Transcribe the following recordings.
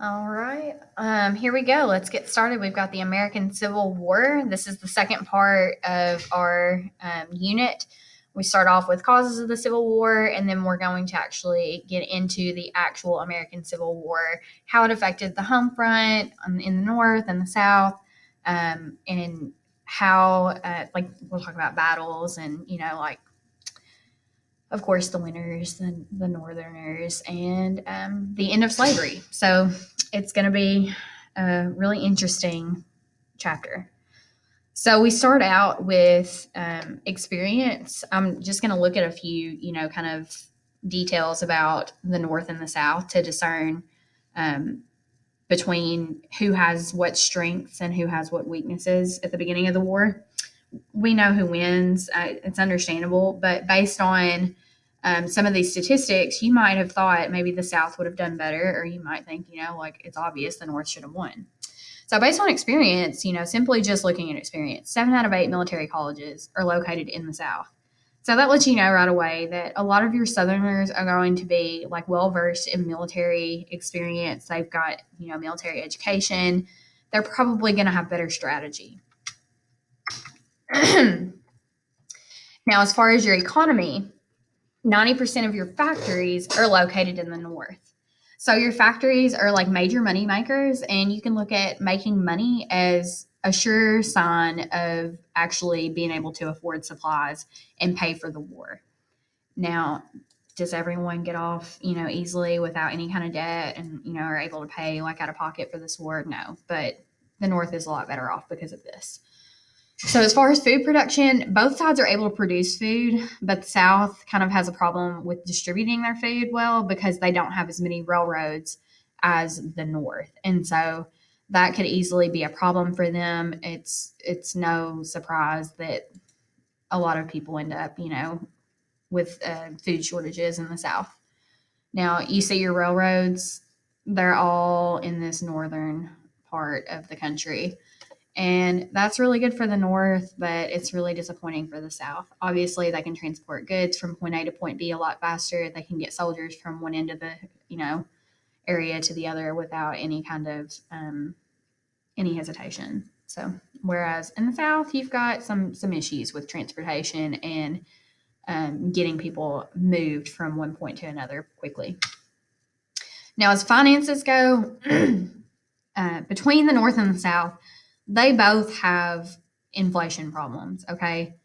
All right. Here we go. Let's get started. We've got the American Civil War. This is the second part of our unit. We start off with causes of the Civil War, and then we're going to actually get into the actual American Civil War, how it affected the home front in the North and the South, and how, like, we'll talk about battles and, like, of course, the winners, the Northerners, and the end of slavery. So it's going to be a really interesting chapter. So we start out with experience. I'm just going to look at a few, kind of details about the North and the South to discern um, between who has what strengths and who has what weaknesses at the beginning of the war. We know who wins. It's understandable, but based on some of these statistics, you might have thought maybe the South would have done better, or you might think, like it's obvious the North should have won. So, based on experience, simply just looking at experience, 7 out of 8 military colleges are located in the South. So, that lets you know right away that a lot of your Southerners are going to be like well versed in military experience. They've got, military education. They're probably going to have better strategy. Now, as far as your economy, 90% of your factories are located in the North. So your factories are like major money makers, and you can look at making money as a sure sign of actually being able to afford supplies and pay for the war. Now, does everyone get off, easily without any kind of debt and, are able to pay like out of pocket for this war? No, but the North is a lot better off because of this. So, as far as food production, both sides are able to produce food, but the South kind of has a problem with distributing their food well because they don't have as many railroads as the North. And so that could easily be a problem for them. It's no surprise that a lot of people end up, with food shortages in the South. Now, you see your railroads, they're all in this northern part of the country. And that's really good for the North, but it's really disappointing for the South. Obviously, they can transport goods from point A to point B a lot faster. They can get soldiers from one end of the, area to the other without any kind of any hesitation. So, whereas in the South, you've got some issues with transportation and getting people moved from one point to another quickly. Now, as finances go, between the North and the South, they both have inflation problems, okay?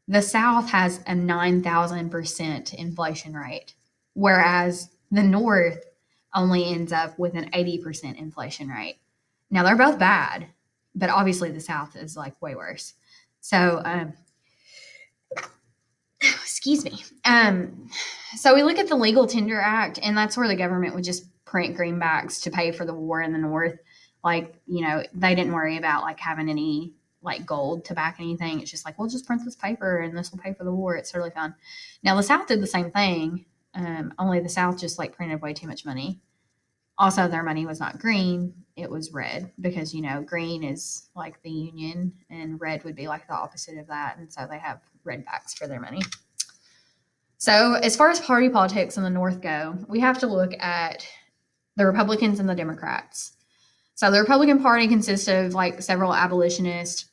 The South has a 9,000% inflation rate, whereas the North only ends up with an 80% inflation rate. Now, they're both bad, but obviously the South is like way worse. So, excuse me. So we look at the Legal Tender Act, and that's where the government would just print greenbacks to pay for the war in the North. Like, they didn't worry about like having any like gold to back anything. It's just like, we'll just print this paper and this will pay for the war. It's totally fine. Now the South did the same thing, only the South just like printed way too much money. Also, their money was not green; it was red because green is like the Union, and red would be like the opposite of that, and so they have red backs for their money. So, as far as party politics in the North go, we have to look at the Republicans and the Democrats. So, the Republican Party consists of like several abolitionists.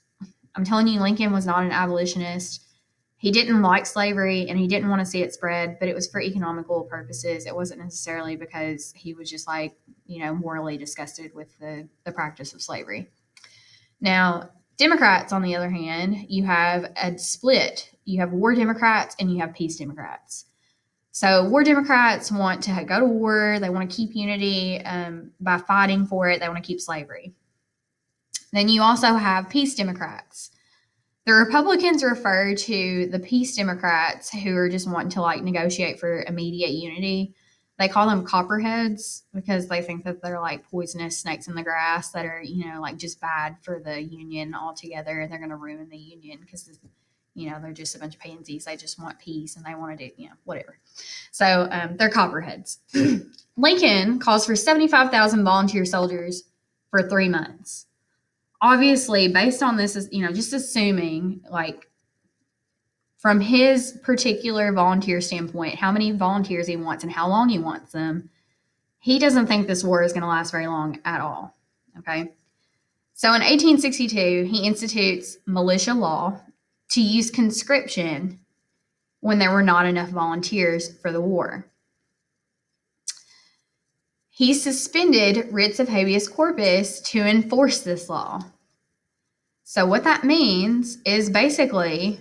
I'm telling you, Lincoln was not an abolitionist. He didn't like slavery and he didn't want to see it spread, but it was for economical purposes. It wasn't necessarily because he was just like, morally disgusted with the practice of slavery. Now, Democrats, on the other hand, you have a split. You have war Democrats and you have peace Democrats. So, war Democrats want to go to war. They want to keep unity by fighting for it. They want to keep slavery. Then you also have peace Democrats. The Republicans refer to the peace Democrats who are just wanting to like negotiate for immediate unity. They call them copperheads because they think that they're like poisonous snakes in the grass that are, like just bad for the Union altogether. They're going to ruin the Union because, they're just a bunch of pansies. They just want peace and they want to do, whatever. So they're copperheads. Lincoln calls for 75,000 volunteer soldiers for 3 months. Obviously, based on this, is just assuming like from his particular volunteer standpoint, how many volunteers he wants and how long he wants them, he doesn't think this war is going to last very long at all. Okay. So in 1862, he institutes militia law to use conscription when there were not enough volunteers for the war. He suspended writs of habeas corpus to enforce this law. So what that means is basically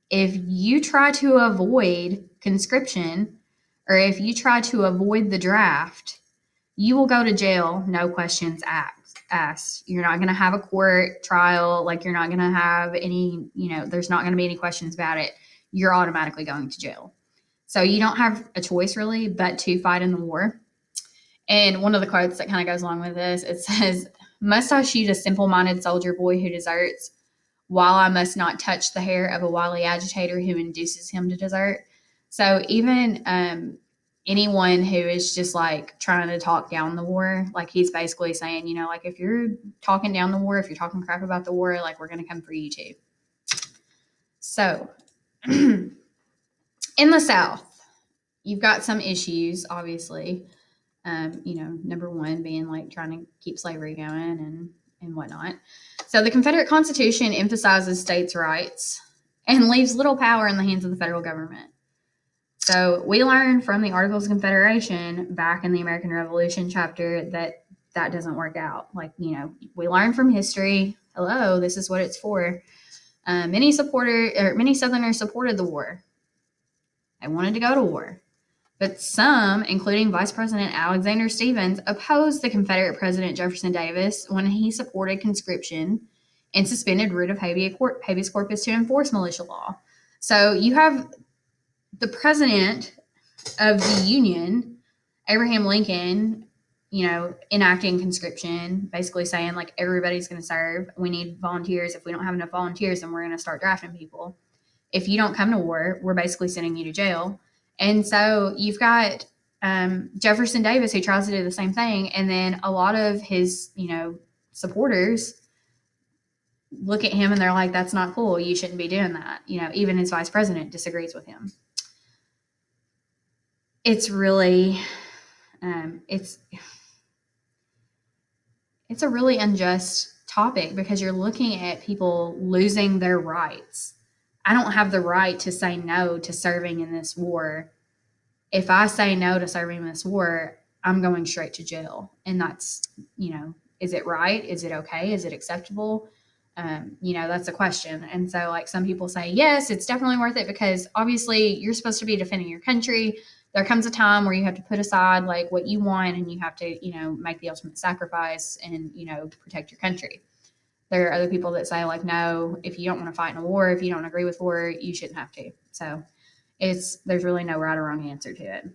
if you try to avoid conscription or if you try to avoid the draft, you will go to jail, no questions asked. You're not going to have a court trial. Like, you're not going to have any, there's not going to be any questions about it. You're automatically going to jail. So you don't have a choice really but to fight in the war. And one of the quotes that kind of goes along with this, it says, "Must I shoot a simple-minded soldier boy who deserts, while I must not touch the hair of a wily agitator who induces him to desert?" So even anyone who is just like trying to talk down the war, like he's basically saying, like if you're talking down the war, if you're talking crap about the war, like we're going to come for you too. So in the South, you've got some issues, obviously. Number one being like trying to keep slavery going and whatnot. So the Confederate Constitution emphasizes states' rights and leaves little power in the hands of the federal government. So we learned from the Articles of Confederation back in the American Revolution chapter that doesn't work out. Like, we learned from history, hello, this is what it's for. Many Southerners supported the war. They wanted to go to war. But some, including Vice President Alexander Stephens, opposed the Confederate President Jefferson Davis when he supported conscription and suspended writ of habeas corpus to enforce militia law. So you have the president of the Union, Abraham Lincoln, enacting conscription, basically saying like everybody's going to serve. We need volunteers. If we don't have enough volunteers, then we're going to start drafting people. If you don't come to war, we're basically sending you to jail. And so you've got Jefferson Davis who tries to do the same thing. And then a lot of his, supporters look at him and they're like, that's not cool. You shouldn't be doing that. Even his vice president disagrees with him. It's really, it's a really unjust topic because you're looking at people losing their rights. I don't have the right to say no to serving in this war. If I say no to serving in this war, I'm going straight to jail. And that's, is it right? Is it okay? Is it acceptable? That's a question. And so like some people say, yes, it's definitely worth it because obviously you're supposed to be defending your country. There comes a time where you have to put aside like what you want and you have to, make the ultimate sacrifice and, protect your country. There are other people that say like, no, if you don't want to fight in a war, if you don't agree with war, you shouldn't have to. So there's really no right or wrong answer to it.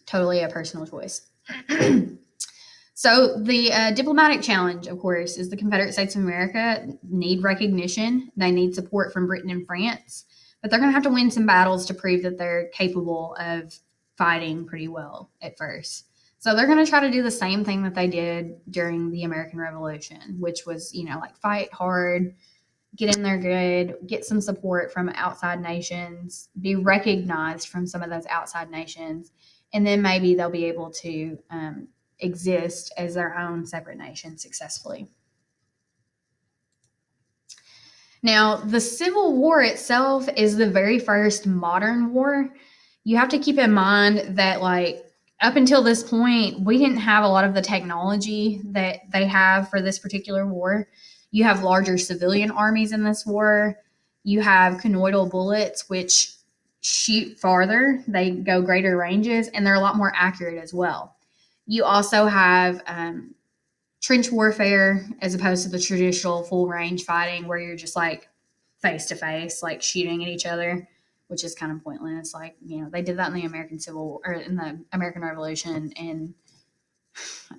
Totally a personal choice. So the diplomatic challenge, of course, is the Confederate States of America need recognition. They need support from Britain and France, but they're going to have to win some battles to prove that they're capable of fighting pretty well at first. So they're going to try to do the same thing that they did during the American Revolution, which was, like fight hard, get in there good, get some support from outside nations, be recognized from some of those outside nations, and then maybe they'll be able to exist as their own separate nation successfully. Now, the Civil War itself is the very first modern war. You have to keep in mind that, like, up until this point, we didn't have a lot of the technology that they have for this particular war. You have larger civilian armies in this war. You have connoidal bullets, which shoot farther. They go greater ranges, and they're a lot more accurate as well. You also have trench warfare as opposed to the traditional full range fighting where you're just like face to face, like shooting at each other, which is kind of pointless. Like, they did that in the American Civil War or in the American Revolution. And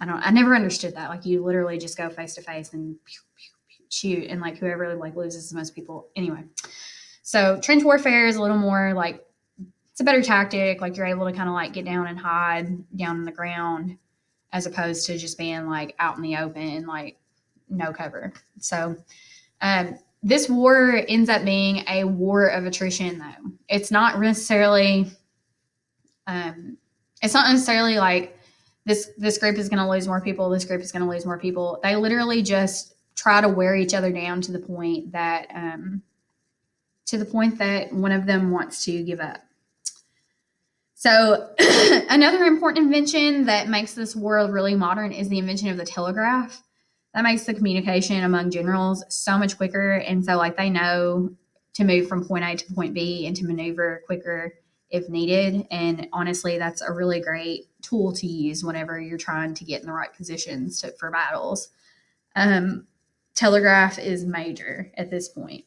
I never understood that. Like, you literally just go face to face and pew, pew, pew, shoot. And like whoever like loses the most people. Anyway, so trench warfare is a little more like, it's a better tactic. Like, you're able to kind of like get down and hide down in the ground as opposed to just being like out in the open, like no cover. So this war ends up being a war of attrition, though. It's not necessarily like this group is going to lose more people. This group is going to lose more people. They literally just try to wear each other down to the point that one of them wants to give up. So another important invention that makes this war really modern is the invention of the telegraph. That makes the communication among generals so much quicker. And so like they know to move from point A to point B and to maneuver quicker if needed. And honestly, that's a really great tool to use whenever you're trying to get in the right positions for battles. Telegraph is major at this point.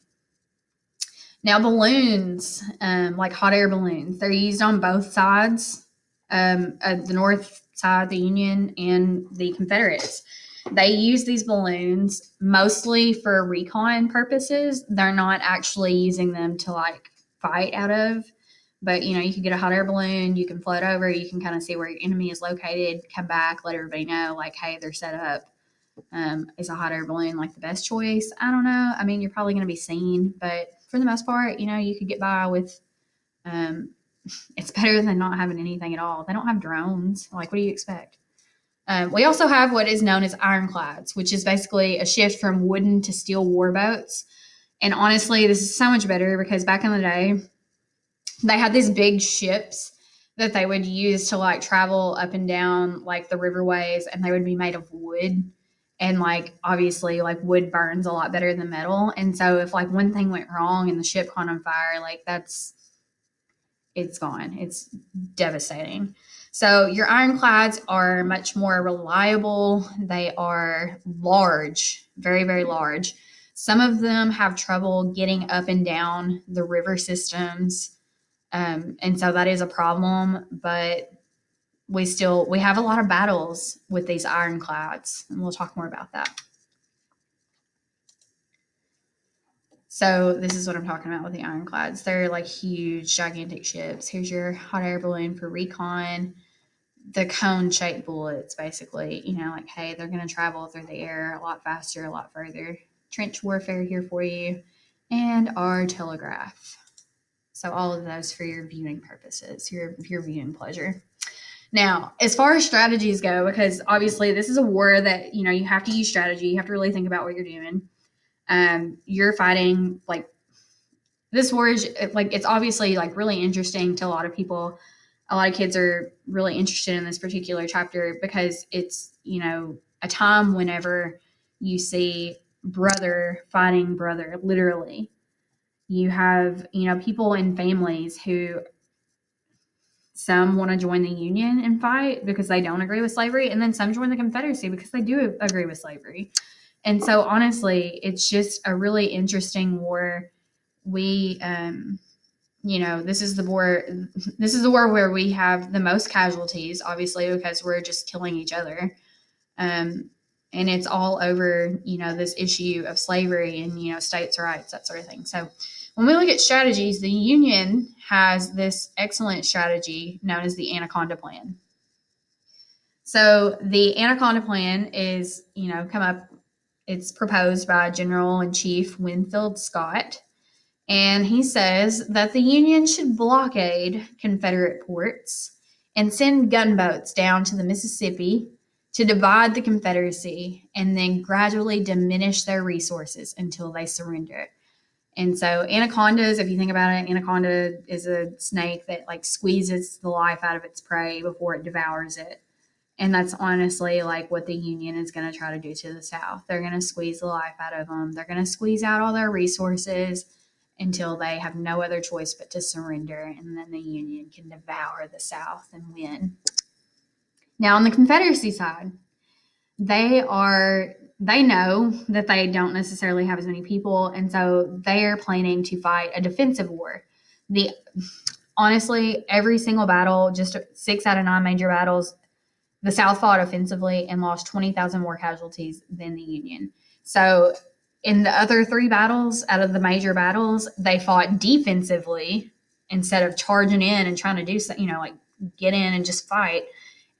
Now, balloons, like hot air balloons, they're used on both sides, the North side, the Union, and the Confederates. They use these balloons mostly for recon purposes. They're not actually using them to like fight out of. But you can get a hot air balloon, you can float over, you can kind of see where your enemy is located, come back, let everybody know, like, hey, they're set up. Is a hot air balloon like the best choice? I don't know. I mean, you're probably going to be seen, but for the most part, you could get by with. It's better than not having anything at all. They don't have drones. Like, what do you expect? We also have what is known as ironclads, which is basically a shift from wooden to steel warboats. And honestly, this is so much better because back in the day, they had these big ships that they would use to like travel up and down like the riverways, and they would be made of wood. And like obviously like wood burns a lot better than metal. And so if like one thing went wrong and the ship caught on fire, like it's gone. It's devastating. So your ironclads are much more reliable. They are large, very, very large. Some of them have trouble getting up and down the river systems. And so that is a problem, but we have a lot of battles with these ironclads, and we'll talk more about that. So this is what I'm talking about with the ironclads. They're like huge, gigantic ships. Here's your hot air balloon for recon. The cone-shaped bullets, basically, like, hey, they're going to travel through the air a lot faster, a lot further. Trench warfare here for you, and our telegraph. So all of those for your viewing purposes, your viewing pleasure. Now, as far as strategies go, because obviously this is a war that, you have to use strategy. You have to really think about what you're doing. You're fighting, like, this war is, like, it's obviously, like, really interesting to a lot of people. A lot of kids are really interested in this particular chapter because it's, a time whenever you see brother fighting brother, literally. You have, people in families who some want to join the Union and fight because they don't agree with slavery, and then some join the Confederacy because they do agree with slavery. And so, honestly, it's just a really interesting war. We, this is the war. This is the war where we have the most casualties, obviously, because we're just killing each other. And it's all over, this issue of slavery and, states' rights, that sort of thing. So when we look at strategies, the Union has this excellent strategy known as the Anaconda Plan. So the Anaconda Plan is, it's proposed by General-in-Chief Winfield Scott. And he says that the Union should blockade Confederate ports and send gunboats down to the Mississippi to divide the Confederacy and then gradually diminish their resources until they surrender. And so anacondas, if you think about it, anaconda is a snake that like squeezes the life out of its prey before it devours it. And that's honestly like what the Union is going to try to do to the South. They're going to squeeze the life out of them. They're going to squeeze out all their resources until they have no other choice but to surrender. And then the Union can devour the South and win. Now, on the Confederacy side, they know that they don't necessarily have as many people, and so they are planning to fight a defensive war. Honestly, every single battle, just 6 out of 9 major battles, the South fought offensively and lost 20,000 more casualties than the Union. So in the other 3 battles, out of the major battles, they fought defensively instead of charging in and trying to do something, like get in and just fight.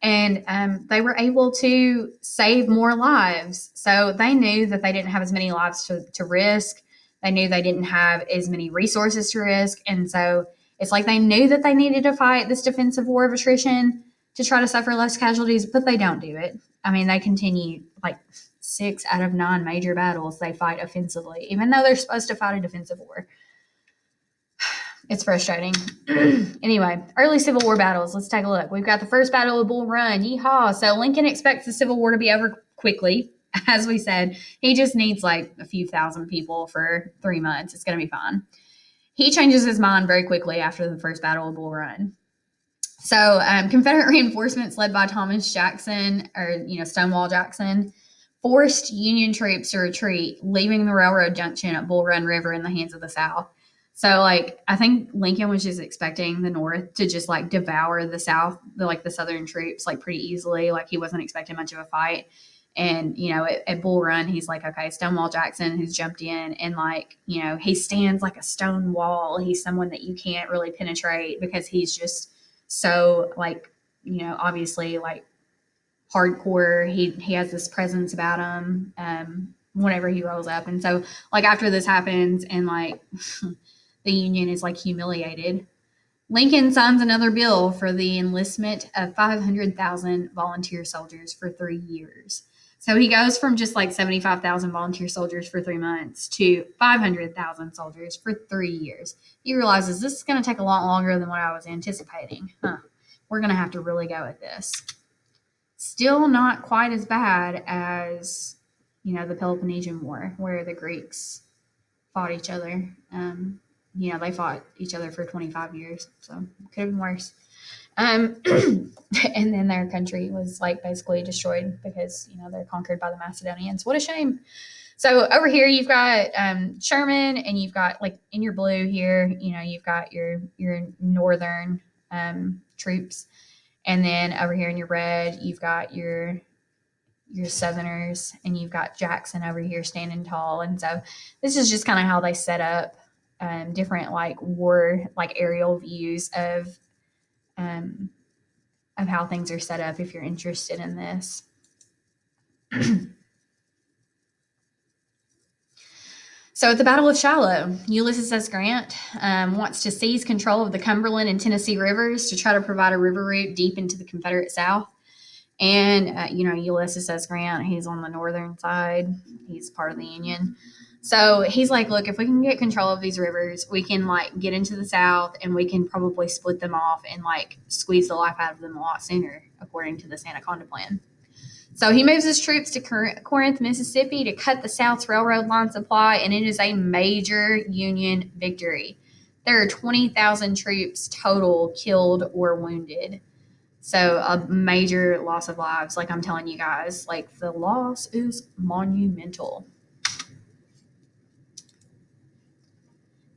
And they were able to save more lives. So they knew that they didn't have as many lives to risk. They knew they didn't have as many resources to risk. And so it's like they knew that they needed to fight this defensive war of attrition to try to suffer less casualties, but they don't do it. I mean, they continue, like 6 out of 9 major battles they fight offensively, even though they're supposed to fight a defensive war. It's frustrating. Anyway, early Civil War battles. Let's take a look. We've got the first Battle of Bull Run. Yeehaw. So Lincoln expects the Civil War to be over quickly. As we said, he just needs like a few thousand people for 3 months. It's going to be fine. He changes his mind very quickly after the first Battle of Bull Run. So Confederate reinforcements led by Thomas Jackson, or Stonewall Jackson, forced Union troops to retreat, leaving the railroad junction at Bull Run River in the hands of the South. So, like, I think Lincoln was just expecting the North to just, like, devour the South, the Southern troops, like, pretty easily. Like, he wasn't expecting much of a fight. And, at Bull Run, he's like, okay, Stonewall Jackson has jumped in and, like, he stands like a stone wall. He's someone that you can't really penetrate because he's just so, like, obviously, like, hardcore. He has this presence about him whenever he rolls up. And so, like, after this happens and, like, the Union is, like, humiliated, Lincoln signs another bill for the enlistment of 500,000 volunteer soldiers for 3 years. So he goes from just like 75,000 volunteer soldiers for 3 months to 500,000 soldiers for 3 years. He realizes this is going to take a lot longer than what I was anticipating. We're going to have to really go at this. Still not quite as bad as, the Peloponnesian War, where the Greeks fought each other. They fought each other for 25 years, so it could have been worse. And then their country was, like, basically destroyed because, they're conquered by the Macedonians. What a shame. So over here you've got Sherman, and you've got, like, in your blue here, you've got your northern troops. And then over here in your red, you've got your Southerners, and you've got Jackson over here standing tall. And so this is just kind of how they set up different, like, war, like, aerial views of how things are set up if you're interested in this. So at the Battle of Shiloh, Ulysses S. Grant wants to seize control of the Cumberland and Tennessee rivers to try to provide a river route deep into the Confederate South. And, Ulysses S. Grant, he's on the northern side. He's part of the Union. So he's like, look, if we can get control of these rivers, we can, like, get into the South, and we can probably split them off and, like, squeeze the life out of them a lot sooner, according to this Anaconda plan. So he moves his troops to Corinth, Mississippi to cut the South's railroad line supply, and it is a major Union victory. There are 20,000 troops total killed or wounded. So a major loss of lives. Like, I'm telling you guys, like, the loss is monumental.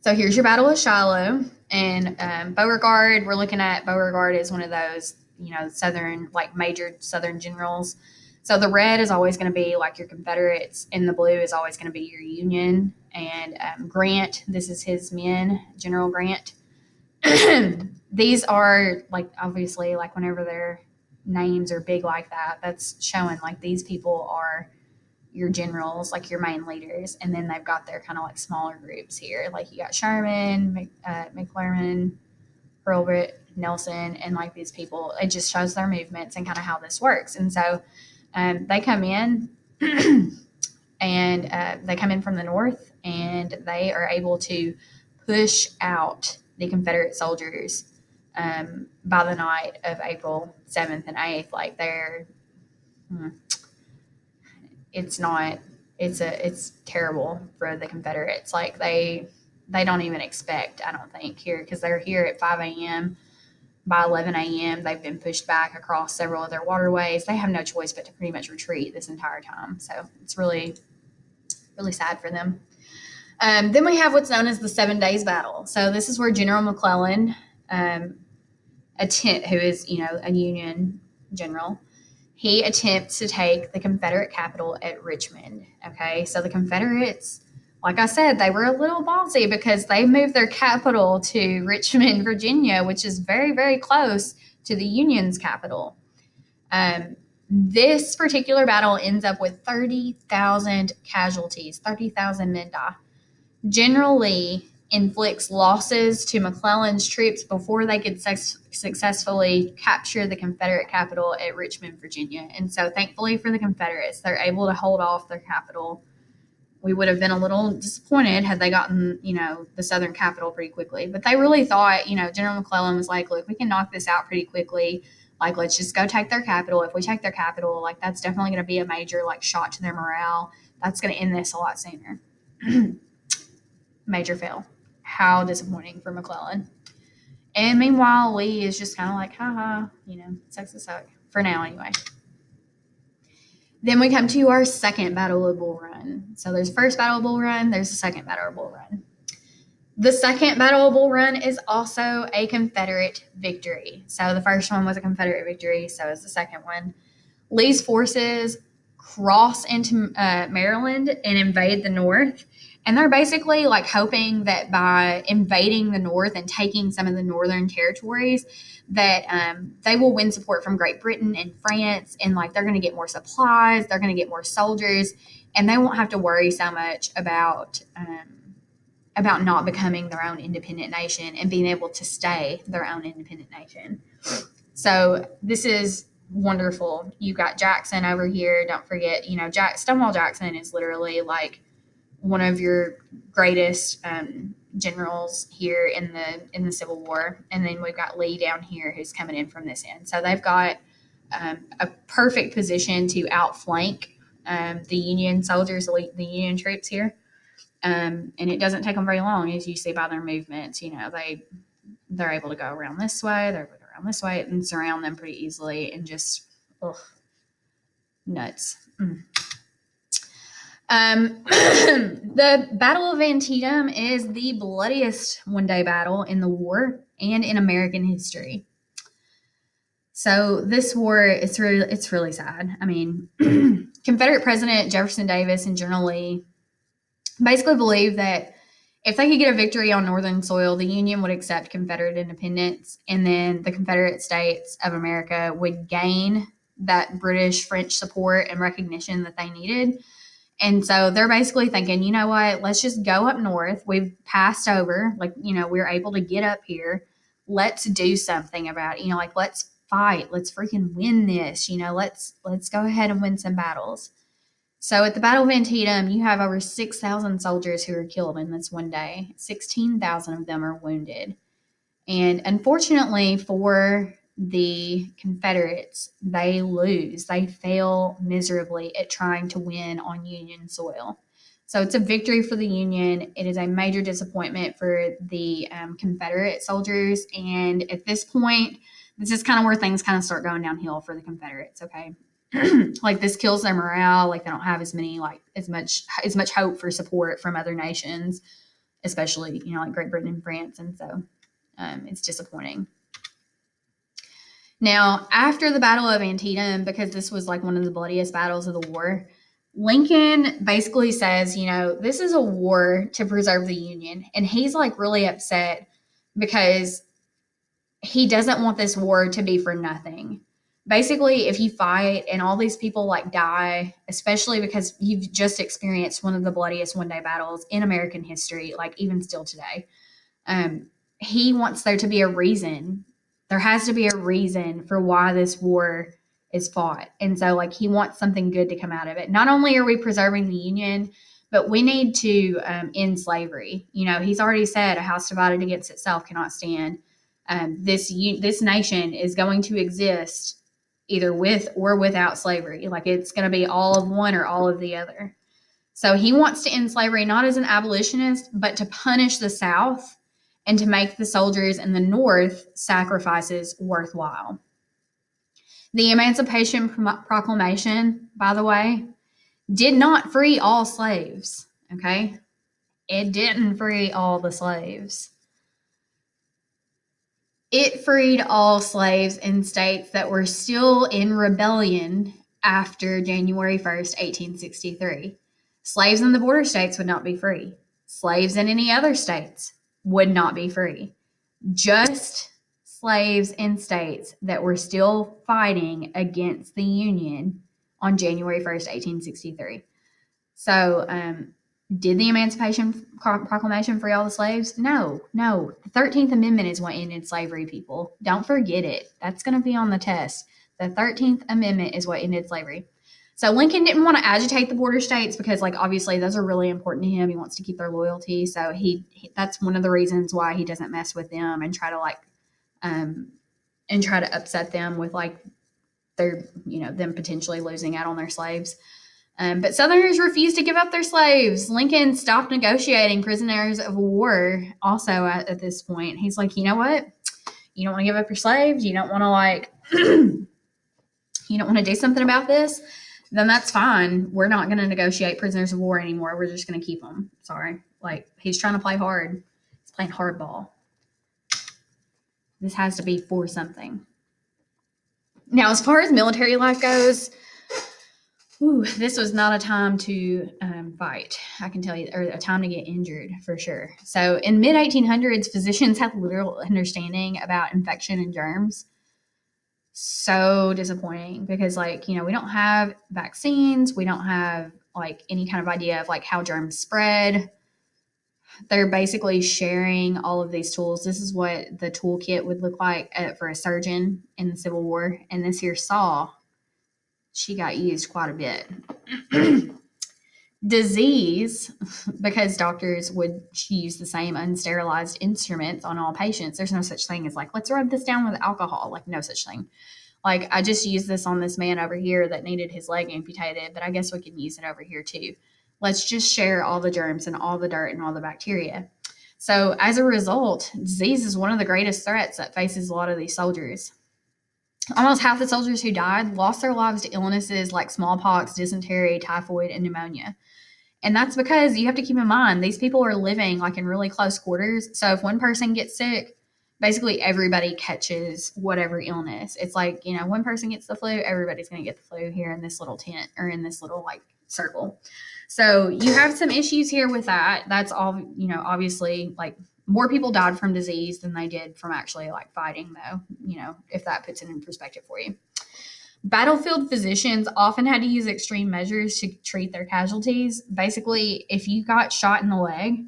So here's your Battle of Shiloh. And Beauregard, we're looking at Beauregard as one of those, Southern, like, major Southern generals. So the red is always going to be, like, your Confederates, and the blue is always going to be your Union. And Grant, this is his men, General Grant. These are, like, obviously, like, whenever their names are big like that, that's showing, like, these people are your generals, like, your main leaders. And then they've got their kind of, like, smaller groups here. Like, you got Sherman, McClernand, Hurlbut, Nelson, and, like, these people. It just shows their movements and kind of how this works. And so they come in and they come in from the north, and they are able to push out the Confederate soldiers by the night of April 7th and 8th. Like, it's terrible for the Confederates. Like, they don't even expect, I don't think, here, because they're here at 5 a.m. By 11 a.m., they've been pushed back across several of their waterways. They have no choice but to pretty much retreat this entire time. So it's really, really sad for them. Then we have what's known as the 7 Days Battle. So this is where General McClellan, who is, a Union general, he attempts to take the Confederate capital at Richmond. Okay, so the Confederates, like I said, they were a little ballsy because they moved their capital to Richmond, Virginia, which is very, very close to the Union's capital. This particular battle ends up with 30,000 casualties. 30,000 men die. General Lee inflicts losses to McClellan's troops before they could successfully capture the Confederate capital at Richmond, Virginia. And so, thankfully for the Confederates, they're able to hold off their capital. We would have been a little disappointed had they gotten, the Southern capital pretty quickly. But they really thought, General McClellan was like, look, we can knock this out pretty quickly. Like, let's just go take their capital. If we take their capital, like, that's definitely going to be a major, like, shot to their morale. That's going to end this a lot sooner. Major fail. How disappointing for McClellan. And meanwhile, Lee is just kind of like, haha, sucks to suck. For now, anyway. Then we come to our second Battle of Bull Run. So there's the first Battle of Bull Run, there's the second Battle of Bull Run. The second Battle of Bull Run is also a Confederate victory. So the first one was a Confederate victory, so is the second one. Lee's forces cross into Maryland and invade the North. And they're basically like hoping that by invading the North and taking some of the northern territories, that they will win support from Great Britain and France, and like they're going to get more supplies, they're going to get more soldiers, and they won't have to worry so much about not becoming their own independent nation and being able to stay their own independent nation. So this is wonderful. You got Jackson over here. Don't forget, Stonewall Jackson is literally like one of your greatest generals here in the Civil War. And then we've got Lee down here who's coming in from this end. So they've got a perfect position to outflank the Union soldiers, the Union troops here. And it doesn't take them very long, as you see by their movements. They're able to go around this way, they're able to go around this way, and surround them pretty easily, and just nuts. The Battle of Antietam is the bloodiest one-day battle in the war and in American history. So this war, it's really sad. I mean, Confederate President Jefferson Davis and General Lee basically believed that if they could get a victory on Northern soil, the Union would accept Confederate independence, and then the Confederate States of America would gain that British-French support and recognition that they needed. And so they're basically thinking, you know what, let's just go up north. We've passed over, we're able to get up here. Let's do something about it. Let's fight. Let's freaking win this. Let's go ahead and win some battles. So at the Battle of Antietam, you have over 6,000 soldiers who are killed in this one day. 16,000 of them are wounded. And unfortunately for the Confederates, they lose. They fail miserably at trying to win on Union soil. So it's a victory for the Union. It is a major disappointment for the Confederate soldiers. And at this point, this is kind of where things kind of start going downhill for the Confederates, okay? This kills their morale. They don't have as much hope for support from other nations, especially, Great Britain and France. And so it's disappointing. Now, after the Battle of Antietam, because this was one of the bloodiest battles of the war, Lincoln basically says, this is a war to preserve the Union. And he's really upset because he doesn't want this war to be for nothing. Basically, if you fight and all these people die, especially because you've just experienced one of the bloodiest one-day battles in American history, even still today, he wants there to be a reason. There has to be a reason for why this war is fought. And so he wants something good to come out of it. Not only are we preserving the Union, but we need to end slavery. He's already said a house divided against itself cannot stand. This nation is going to exist either with or without slavery. It's going to be all of one or all of the other. So he wants to end slavery not as an abolitionist, but to punish the South and to make the soldiers in the North sacrifices worthwhile. The Emancipation Proclamation, by the way, did not free all slaves, okay? It didn't free all the slaves. It freed all slaves in states that were still in rebellion after January 1st, 1863. Slaves in the border states would not be free. Slaves in any other states would not be free. Just slaves in states that were still fighting against the Union on January 1st, 1863. So Did the Emancipation Proclamation free all the slaves? No, no. The 13th Amendment is what ended slavery, people. Don't forget it. That's going to be on the test. The 13th Amendment is what ended slavery. So Lincoln didn't want to agitate the border states because, like, obviously those are really important to him. He wants to keep their loyalty. So that's one of the reasons why he doesn't mess with them and try to upset them with, like, their, them potentially losing out on their slaves. But Southerners refused to give up their slaves. Lincoln stopped negotiating prisoners of war also at this point. He's like, you know what? You don't want to give up your slaves? You don't want to, like, you don't want to do something about this? Then that's fine. We're not going to negotiate prisoners of war anymore. We're just going to keep them. Sorry. Like, he's trying to play hard. He's playing hardball. This has to be for something. Now, as far as military life goes, this was not a time to fight, I can tell you, or a time to get injured for sure. So in mid-1800s, physicians had little understanding about infection and germs. So disappointing because, like, we don't have vaccines. We don't have, like, any kind of idea of, like, how germs spread. They're basically sharing all of these tools. This is what the toolkit would look like for a surgeon in the Civil War. And this here saw, she got used quite a bit. Disease, because doctors would use the same unsterilized instruments on all patients. There's no such thing as, like, let's rub this down with alcohol. Like, no such thing. Like, I just used this on this man over here that needed his leg amputated, but I guess we can use it over here too. Let's just share all the germs and all the dirt and all the bacteria. So as a result, disease is one of the greatest threats that faces a lot of these soldiers. Almost half the soldiers who died lost their lives to illnesses like smallpox, dysentery, typhoid, and pneumonia. And that's because you have to keep in mind, these people are living, like, in really close quarters. So if one person gets sick, basically everybody catches whatever illness. It's like, one person gets the flu, everybody's going to get the flu here in this little tent or in this little, like, circle. So you have some issues here with that. That's all, obviously, like, more people died from disease than they did from actually, like, fighting, though, if that puts it in perspective for you. Battlefield physicians often had to use extreme measures to treat their casualties. Basically, if you got shot in the leg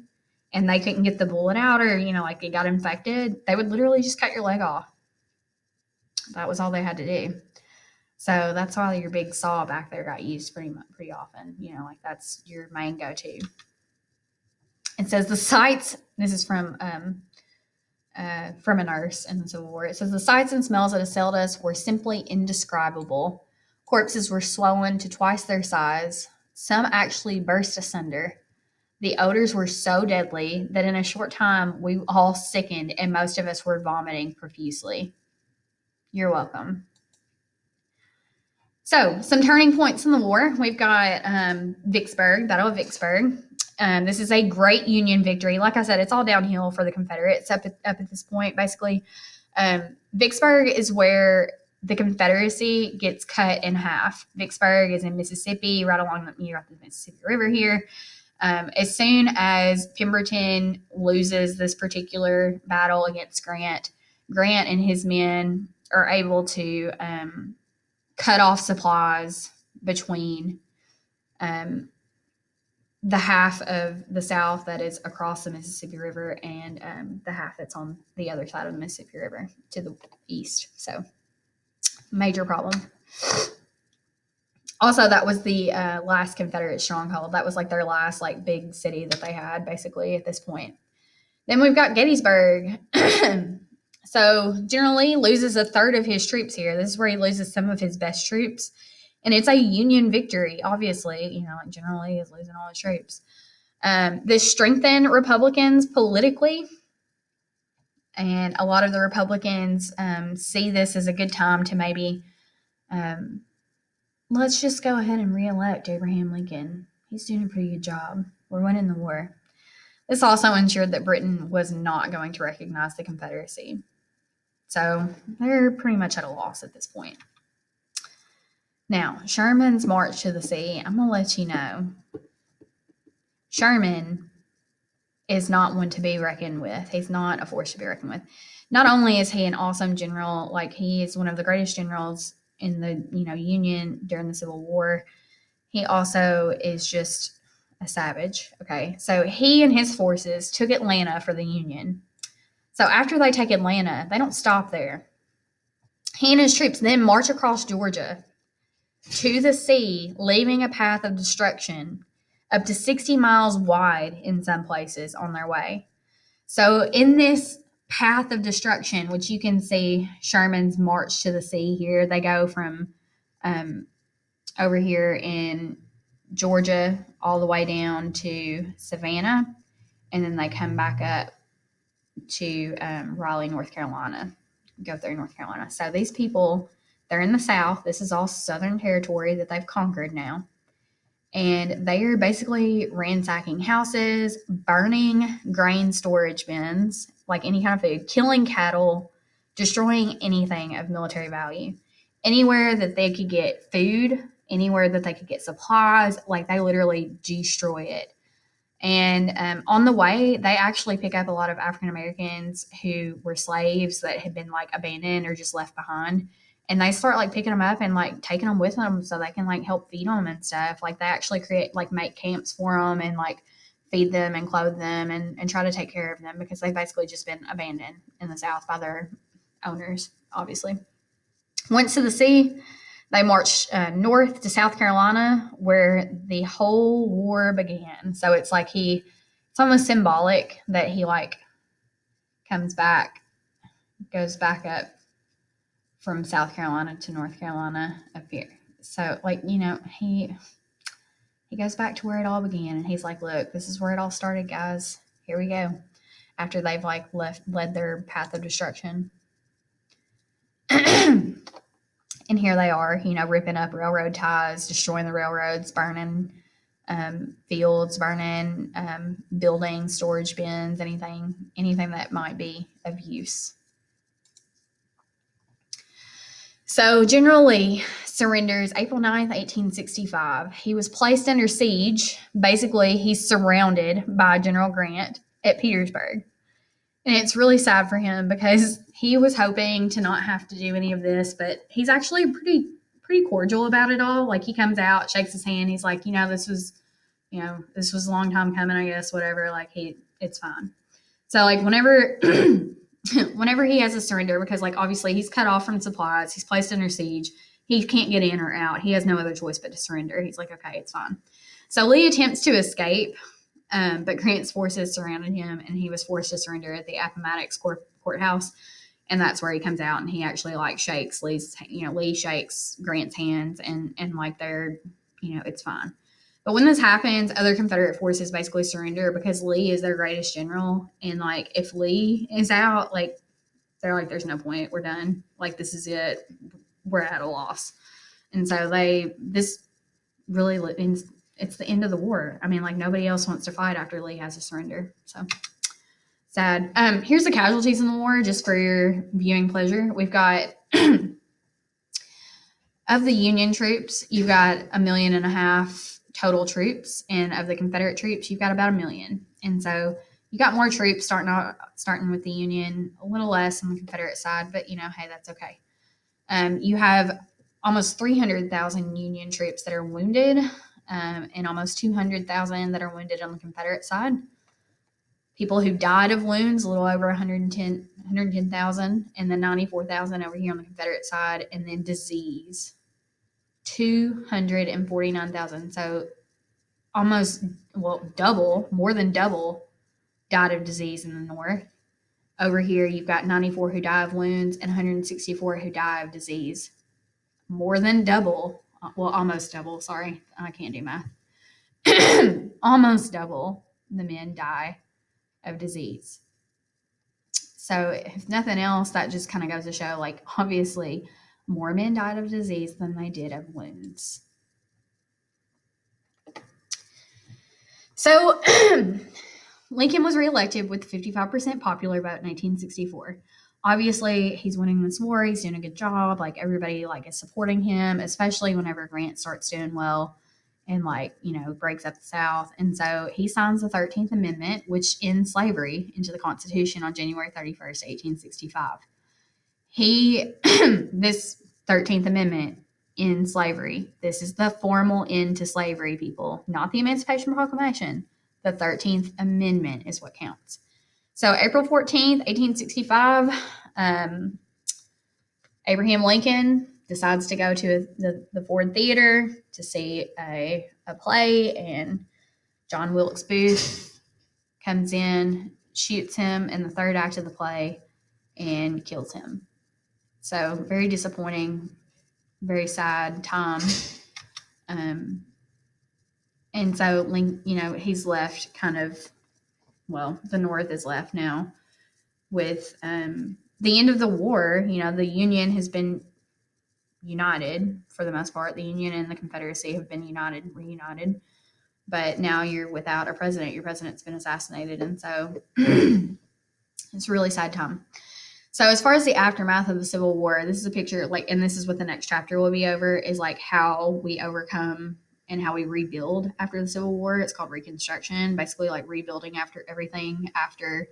and they couldn't get the bullet out, or, like, it got infected, they would literally just cut your leg off. That was all they had to do. So that's why your big saw back there got used pretty often. Like, that's your main go-to. It says the sights, this is from a nurse in the Civil War. It says the sights and smells that assailed us were simply indescribable. Corpses were swollen to twice their size. Some actually burst asunder. The odors were so deadly that in a short time we all sickened and most of us were vomiting profusely. You're welcome. So, some turning points in the war. We've got Vicksburg, Battle of Vicksburg. This is a great Union victory. Like I said, it's all downhill for the Confederates up at this point, basically. Vicksburg is where the Confederacy gets cut in half. Vicksburg is in Mississippi, right along the Mississippi River here. As soon as Pemberton loses this particular battle against Grant and his men are able to cut off supplies between the half of the South that is across the Mississippi River and the half that's on the other side of the Mississippi River to the east. So, major problem. Also, that was the last Confederate stronghold. That was, like, their last, like, big city that they had, basically, at this point. Then we've got Gettysburg. So, General Lee loses a third of his troops here. This is where he loses some of his best troops. And it's a Union victory, obviously. Like, General Lee is losing all his troops. This strengthened Republicans politically. And a lot of the Republicans see this as a good time to maybe, let's just go ahead and reelect Abraham Lincoln. He's doing a pretty good job. We're winning the war. This also ensured that Britain was not going to recognize the Confederacy. So they're pretty much at a loss at this point. Now, Sherman's march to the sea, I'm going to let you know, Sherman is not one to be reckoned with. He's not a force to be reckoned with. Not only is he an awesome general, like, he is one of the greatest generals in the Union during the Civil War, he also is just a savage. Okay, so he and his forces took Atlanta for the Union. So after they take Atlanta, they don't stop there. He and his troops then march across Georgia to the sea, leaving a path of destruction up to 60 miles wide in some places on their way. So in this path of destruction, which you can see Sherman's march to the sea here, they go from over here in Georgia all the way down to Savannah, and then they come back up to Raleigh, North Carolina, go through North Carolina. So these people, they're in the South. This is all Southern territory that they've conquered now. And they are basically ransacking houses, burning grain storage bins, like any kind of food, killing cattle, destroying anything of military value. Anywhere that they could get food, anywhere that they could get supplies, like they literally destroy it. And on the way, they actually pick up a lot of African Americans who were slaves that had been like abandoned or just left behind. And they start like picking them up and like taking them with them so they can like help feed them and stuff. Like they actually create like make camps for them and like feed them and clothe them and try to take care of them because they've basically just been abandoned in the South by their owners, obviously. Once to the sea, they marched north to South Carolina, where the whole war began. So it's like it's almost symbolic that he like comes back, goes back up from South Carolina to North Carolina up here. So like, you know, he goes back to where it all began, and he's like, look, this is where it all started, guys. Here we go. After they've like led their path of destruction. And here they are, you know, ripping up railroad ties, destroying the railroads, burning fields, burning buildings, storage bins, anything that might be of use. So General Lee surrenders April 9th, 1865. He was placed under siege. Basically, he's surrounded by General Grant at Petersburg. And it's really sad for him because he was hoping to not have to do any of this, but he's actually pretty cordial about it all. Like he comes out, shakes his hand. He's like, this was a long time coming, I guess, whatever. Like it's fine. So like whenever he has a surrender, because like obviously he's cut off from supplies, he's placed under siege, he can't get in or out. He has no other choice but to surrender. He's like, okay, it's fine. So Lee attempts to escape. But Grant's forces surrounded him, and he was forced to surrender at the Appomattox courthouse, and that's where he comes out, and he actually like shakes Lee shakes Grant's hands, and like they're, it's fine. But when this happens, other Confederate forces basically surrender because Lee is their greatest general, and like if Lee is out, like they're like, there's no point, we're done, like this is it, we're at a loss, and so this really it's the end of the war. I mean, like nobody else wants to fight after Lee has to surrender. So sad. Here's the casualties in the war, just for your viewing pleasure. We've got of the Union troops, you've got 1.5 million total troops, and of the Confederate troops, you've got about 1 million. And so you got more troops starting with the Union, a little less on the Confederate side, but hey, that's okay. You have almost 300,000 Union troops that are wounded. And almost 200,000 that are wounded on the Confederate side. People who died of wounds, a little over 110,000, and then 94,000 over here on the Confederate side, and then disease, 249,000. So more than double died of disease in the North. Over here, you've got 94 who die of wounds and 164 who die of disease. More than double. Well, almost double. Sorry, I can't do math. Almost double the men die of disease. So if nothing else, that just kind of goes to show, like, obviously more men died of disease than they did of wounds. So Lincoln was reelected with 55% popular vote in 1864. Obviously, he's winning this war. He's doing a good job. Like everybody, like is supporting him, especially whenever Grant starts doing well and breaks up the South. And so he signs the 13th Amendment, which ends slavery, into the Constitution on January 31st, 1865. This 13th Amendment in slavery. This is the formal end to slavery, people, not the Emancipation Proclamation. The 13th Amendment is what counts. So April 14th, 1865, Abraham Lincoln decides to go to the Ford Theater to see a play, and John Wilkes Booth comes in, shoots him in the third act of the play, and kills him. So very disappointing, very sad time. And so, he's left kind of, well, the North is left now with the end of the war. The Union has been united for the most part. The Union and the Confederacy have been reunited. But now you're without a president. Your president's been assassinated. And so it's a really sad time. So as far as the aftermath of the Civil War, this is a picture, and this is what the next chapter will be over, is how we overcome and how we rebuild after the Civil War. It's called Reconstruction, basically rebuilding after everything after,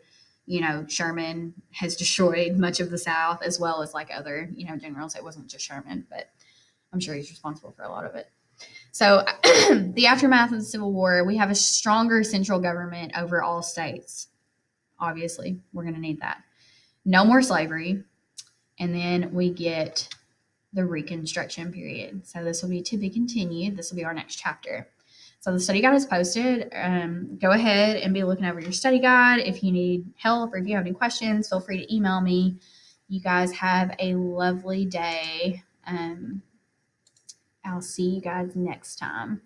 Sherman has destroyed much of the South, as well as other, generals. It wasn't just Sherman, but I'm sure he's responsible for a lot of it. So the aftermath of the Civil War, we have a stronger central government over all states. Obviously, we're going to need that. No more slavery. And then we get the Reconstruction period. So this will be to be continued. This will be our next chapter. So the study guide is posted. Go ahead and be looking over your study guide. If you need help or if you have any questions, feel free to email me. You guys have a lovely day. I'll see you guys next time.